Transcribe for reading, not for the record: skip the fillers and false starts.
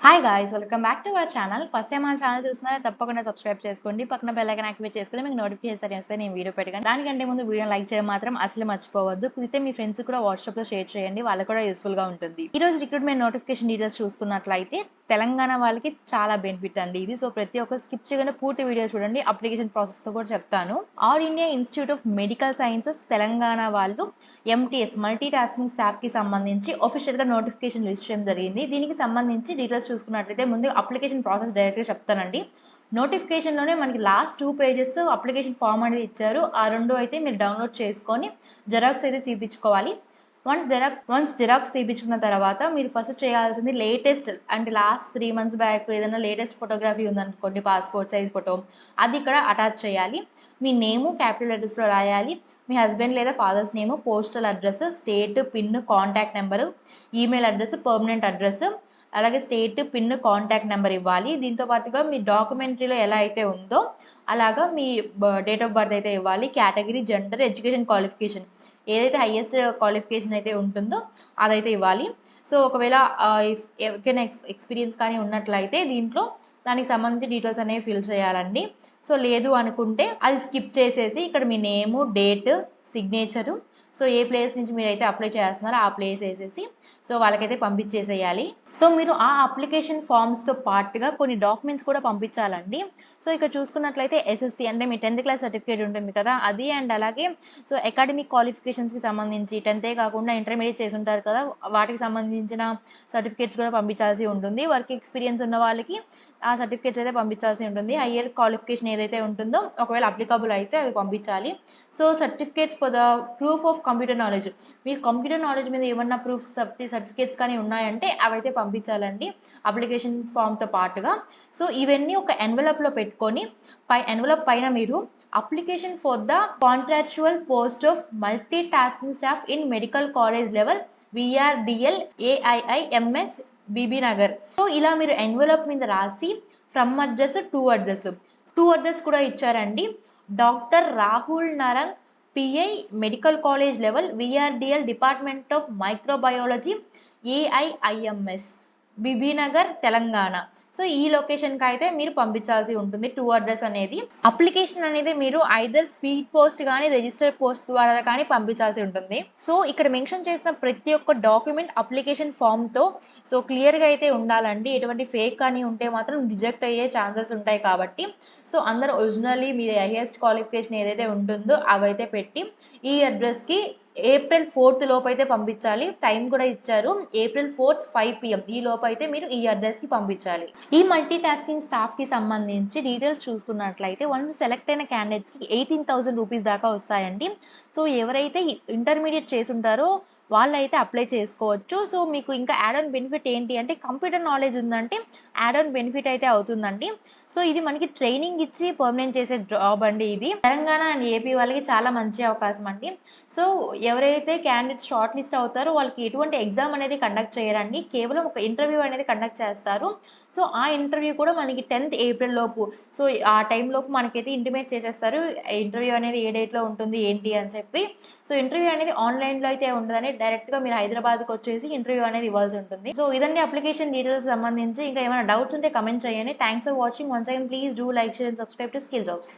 Hi guys, welcome back to our channel. First time మన channel చూస్తున్నారా తప్పకుండా subscribe చేసుకోండి. పక్కన బెల్ ఐకాన్ యాక్టివేట్ చేసుకొని మీకు నోటిఫికేషన్ వస్తే నేను వీడియో పెట్టగానే దానికంటే ముందు వీడియో లైక్ చేయడం మాత్రం అసలు మర్చిపోవద్దు. కుదిరితే మీ ఫ్రెండ్స్ కూడా వాట్సాప్ లో షేర్ చేయండి, వాళ్ళకి కూడా యూస్ఫుల్ గా ఉంటుంది. ఈ రోజు రిక్రూట్మెంట్ నోటిఫికేషన్ డీటెయిల్స్ చూసుకున్నట్లయితే తెలంగాణ వాళ్ళకి చాలా బెనిఫిట్ అండి ఇది. సో ప్రతి ఒక్క స్కిప్ చేయకుండా పూర్తి వీడియో చూడండి. అప్లికేషన్ ప్రాసెస్ తో కూడా చెప్తాను. All India institute of medical sciences Telangana వాళ్ళు MTS మల్టీ టాస్కింగ్ స్టాఫ్ కి సంబంధించి ఆఫీషియల్ గా నోటిఫికేషన్ రిలీజ్ చేయడం జరిగింది. దీనికి సంబంధించి డీటెయిల్స్ చూసుకున్నట్లయితే ముందు అప్లికేషన్ ప్రాసెస్ డైరెక్ట్ గా చెప్తానండి. నోటిఫికేషన్ లోనే మనకి లాస్ట్ 2 పేజెస్ అప్లికేషన్ ఫామ్ అనేది ఇచ్చారు. ఆ 2 అయితే మీరు డౌన్లోడ్ చేసుకొని జెరాక్స్ అయితే తీపించుకోవాలి. వన్స్ జిరాక్స్ తీపించుకున్న తర్వాత మీరు ఫస్ట్ చేయాల్సింది లేటెస్ట్ అంటే లాస్ట్ 3 months బ్యాక్ ఏదైనా లేటెస్ట్ ఫోటోగ్రఫీ ఉందనుకోండి, పాస్పోర్ట్ సైజ్ ఫోటో, అది ఇక్కడ అటాచ్ చేయాలి. మీ నేము క్యాపిటల్ లెటర్స్ లో రాయాలి. మీ హస్బెండ్ లేదా father's name, postal address, state, pin, contact number, email address, permanent address, అలాగే స్టేట్, పిన్, కాంటాక్ట్ నెంబర్ ఇవ్వాలి. దీంతో పాటుగా మీ డాక్యుమెంటరీలో ఎలా అయితే ఉందో అలాగా మీ డేట్ ఆఫ్ బర్త్ అయితే ఇవ్వాలి. కేటగిరీ, జెండర్, ఎడ్యుకేషన్ క్వాలిఫికేషన్ ఏదైతే హైయెస్ట్ క్వాలిఫికేషన్ అయితే ఉంటుందో అదైతే ఇవ్వాలి. సో ఒకవేళ ఎవరికైనా ఎక్స్పీరియన్స్ కానీ ఉన్నట్లయితే దీంట్లో దానికి సంబంధించి డీటెయిల్స్ అనేవి ఫిల్ చేయాలండి. సో లేదు అనుకుంటే అది స్కిప్ చేసేసి ఇక్కడ మీ నేము, డేట్, సిగ్నేచరు, సో ఏ ప్లేస్ నుంచి మీరైతే అప్లై చేస్తున్నారో ఆ ప్లేస్ వేసేసి సో వాళ్ళకైతే పంపించేసేయాలి. సో మీరు ఆ అప్లికేషన్ ఫామ్స్తో పాటుగా కొన్ని డాక్యుమెంట్స్ కూడా పంపించాలండి. సో ఇక్కడ చూసుకున్నట్లయితే SSC అంటే మీ 10th క్లాస్ సర్టిఫికేట్ ఉంటుంది కదా అది, అండ్ అలాగే సో అకాడమిక్ క్వాలిఫికేషన్స్కి సంబంధించి 10th కాకుండా ఇంటర్మీడియట్ చేసి ఉంటారు కదా వాటికి సంబంధించిన సర్టిఫికేట్స్ కూడా పంపించాల్సి ఉంటుంది. వర్క్ ఎక్స్పీరియన్స్ ఉన్న వాళ్ళకి ఆ సర్టిఫికేట్స్ అయితే పంపించాల్సి ఉంటుంది. హయ్యర్ క్వాలిఫికేషన్ ఏదైతే ఉంటుందో ఒకవేళ అప్లికబుల్ అయితే అవి పంపించాలి. So certificates for the proof of computer knowledge, మీకు కంప్యూటర్ నాలెడ్జ్ మీద ఏమన్నా ప్రూఫ్స్ సర్టిఫికేట్స్ కానీ ఉన్నాయంటే అవైతే పంపించాలండి అప్లికేషన్ ఫామ్తో పాటుగా. సో ఇవన్నీ ఒక ఎన్వలప్లో పెట్టుకొని ఎన్వలప్ పైన మీరు application for the contractual post of multi tasking staff in medical college level VRDL AIIMS BB Nagar. So ఇలా మీరు ఎన్వలప్ మీద రాసి ఫ్రమ్ అడ్రస్, టు అడ్రస్ కూడా ఇచ్చారండి. Doctor Rahul Narang PI medical college level VRDL department of microbiology AIIMS BB Nagar Telangana. So ఈ లొకేషన్కి అయితే మీరు పంపించాల్సి ఉంటుంది టు అడ్రస్ అనేది. అప్లికేషన్ అనేది మీరు ఐదర్ స్పీడ్ పోస్ట్ కానీ రిజిస్టర్ పోస్ట్ ద్వారా కానీ పంపించాల్సి ఉంటుంది. సో ఇక్కడ మెన్షన్ చేసిన ప్రతి ఒక్క డాక్యుమెంట్ అప్లికేషన్ ఫామ్తో సో క్లియర్గా అయితే ఉండాలండి. ఎటువంటి ఫేక్ కానీ ఉంటే మాత్రం రిజెక్ట్ అయ్యే ఛాన్సెస్ ఉంటాయి కాబట్టి సో అందరూ ఒరిజినల్లీ మీ హైయెస్ట్ క్వాలిఫికేషన్ ఏదైతే ఉంటుందో అవైతే పెట్టి ఈ అడ్రస్కి April 4th లోపు అయితే పంపించాలి. టైం కూడా ఇచ్చారు, April 4th 5 PM ఈ లోపు అయితే మీరు ఈ అడ్రస్కి పంపించాలి. ఈ మల్టీ టాస్కింగ్ స్టాఫ్కి సంబంధించి డీటెయిల్స్ చూసుకున్నట్లయితే వన్స్ సెలెక్ట్ అయిన క్యాండిడేట్స్కి 18,000 రూపీస్ దాకా వస్తాయండి. సో ఎవరైతే ఇంటర్మీడియట్ చేసి ఉంటారో వాళ్ళైతే అప్లై చేసుకోవచ్చు. సో మీకు ఇంకా యాడ్ ఆన్ బెనిఫిట్ ఏంటి అంటే కంప్యూటర్ నాలెడ్జ్ ఉందంటే యాడ్ ఆన్ బెనిఫిట్ అయితే అవుతుందండి. సో ఇది మనకి ట్రైనింగ్ ఇచ్చి పర్మనెంట్ చేసే జాబ్ అండి ఇది. తెలంగాణ అండ్ AP వాళ్ళకి చాలా మంచి అవకాశం అండి. సో ఎవరైతే క్యాండిడేట్స్ షార్ట్ లిస్ట్ అవుతారో వాళ్ళకి ఎటువంటి ఎగ్జామ్ అనేది కండక్ట్ చేయరండి, కేవలం ఒక ఇంటర్వ్యూ అనేది కండక్ట్ చేస్తారు. సో ఆ ఇంటర్వ్యూ కూడా మనకి 10th April లోపు సో ఆ టైం లోపు మనకైతే ఇంటిమేట్ చేసేస్తారు ఇంటర్వ్యూ అనేది ఏ డేట్లో ఉంటుంది ఏంటి అని చెప్పి. సో ఇంటర్వ్యూ అనేది ఆన్లైన్లో అయితే ఉంటుందని డైరెక్ట్గా మీరు హైదరాబాద్కి వచ్చేసి ఇంటర్వ్యూ అనేది ఇవ్వాల్సి ఉంటుంది. సో ఇదండి అప్లికేషన్ డీటెయిల్స్ సంబంధించి. ఇంకా ఏమైనా డౌట్స్ ఉంటే కమెంట్ చేయండి. Thanks for watching. Once again please do like, share and subscribe to skill jobs.